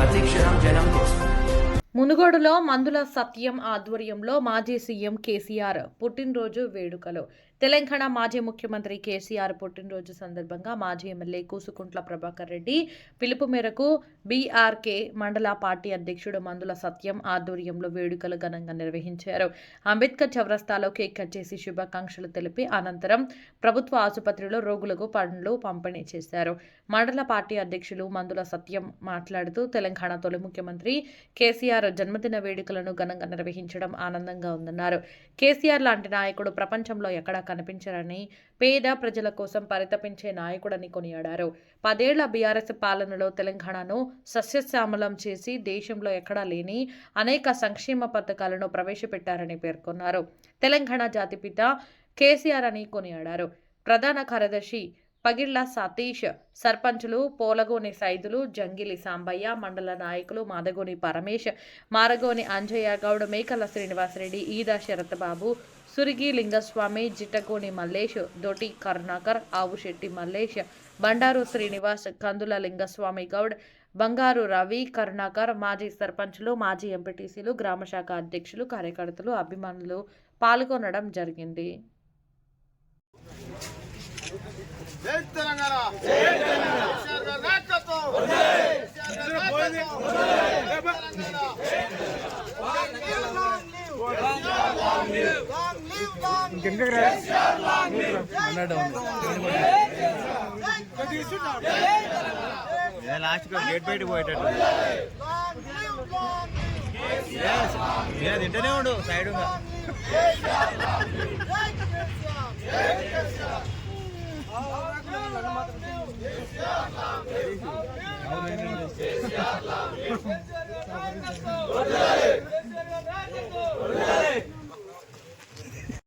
ప్రతిక్షణం జనం కోసం. మునుగోడులో మందుల సత్యం ఆధ్వర్యంలో మాజీ సీఎం కేసీఆర్ పుట్టినరోజు వేడుకలు. తెలంగాణ మాజీ ముఖ్యమంత్రి కేసీఆర్ పుట్టినరోజు సందర్భంగా మాజీ ఎమ్మెల్యే కూసుకుంట్ల ప్రభాకర్ రెడ్డి పిలుపు మేరకు బీఆర్కే మండల పార్టీ అధ్యక్షుడు మందుల సత్యం ఆధ్వర్యంలో వేడుకలు ఘనంగా నిర్వహించారు. అంబేద్కర్ చౌరస్తాలో కేక్ కట్ చేసి శుభాకాంక్షలు తెలిపి అనంతరం ప్రభుత్వ ఆసుపత్రిలో రోగులకు పండ్లు పంపిణీ చేశారు. మండల పార్టీ అధ్యక్షులు మందుల సత్యం మాట్లాడుతూ తెలంగాణ తొలి ముఖ్యమంత్రి కేసీఆర్ జన్మదిన వేడుకలను ఘనంగా నిర్వహించడం ఆనందంగా ఉందన్నారు. కేసీఆర్ లాంటి నాయకుడు ప్రపంచంలో ఎక్కడా కనిపించరని, పేద ప్రజల కోసం పరితపించే నాయకుడని కొనియాడారు. 10 ఏళ్ల బీఆర్ఎస్ పాలనలో తెలంగాణను సస్యశ్యామలం చేసి దేశంలో ఎక్కడా లేని అనేక సంక్షేమ పథకాలను ప్రవేశపెట్టారని పేర్కొన్నారు. తెలంగాణ జాతిపిత కేసీఆర్ అని కొనియాడారు. ప్రధాన కార్యదర్శి పగిళ్ల సతీష్, సర్పంచులు పోలగోని సైదులు, జంగిలి సాంబయ్య, మండల నాయకులు మాదగోని పరమేష్, మారగోని అంజయ్య గౌడ్, మేకల శ్రీనివాసరెడ్డి, ఈదా శరత్బాబు, సురిగి లింగస్వామి, జిట్టగోని మల్లేష్, దొటి కరుణాకర్, ఆవుశెట్టి మల్లేష్, బండారు శ్రీనివాస్, కందుల లింగస్వామి గౌడ్, బంగారు రవి, కరుణాకర్, మాజీ సర్పంచులు, మాజీ ఎంపీటీసీలు, గ్రామశాఖ అధ్యక్షులు, కార్యకర్తలు, అభిమానులు పాల్గొనడం జరిగింది. జై తెలంగాణ, జై తెలంగాణ, కేసీఆర్ నాయకత్వం, కేసీఆర్ నాయకత్వం, జై తెలంగాణ, లాస్ట్ గేట్ బయట పోయేటట్టు నేను తింటూనే ఉండు సైడ్గా. కేసీఆర్